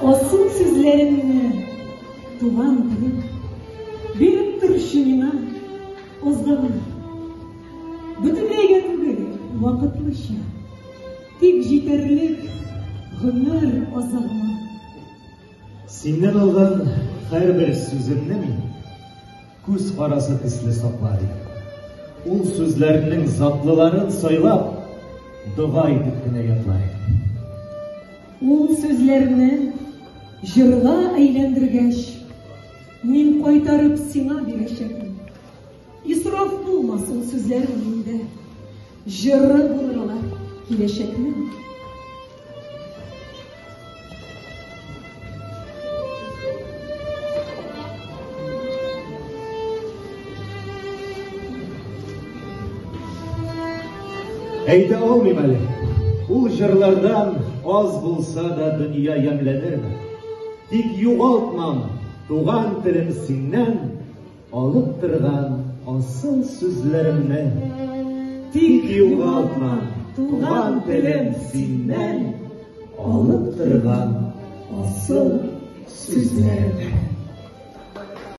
Asıl sözlerimni tuğan dilim bilip turuşuna ozgana. Bütünleyge tugul vakıtlıша. Tik jiterlik hünür azalma. Senden algan her bir sözümni mi? Күз қарасы тіслі саклады. Ул сүзләрнең затлыларын сайлап, дұға итеп кенә ятлар. Ул сүзләрне җырга әйләндергәч, мин кайтарып сиңа бирәчәкмен. Исраф булмасын сүзләрем миндә. Җыры булырлар киләчәкмен. Әйтә алмыйм әле. Ул җырлардан аз булса да дөнья ямьләнерме? Тик югалтмам туган телем синнән, алып торган асыл сүзләремне. Тик югалтмам туган телем синнән, алып торган асыл сүзләремне.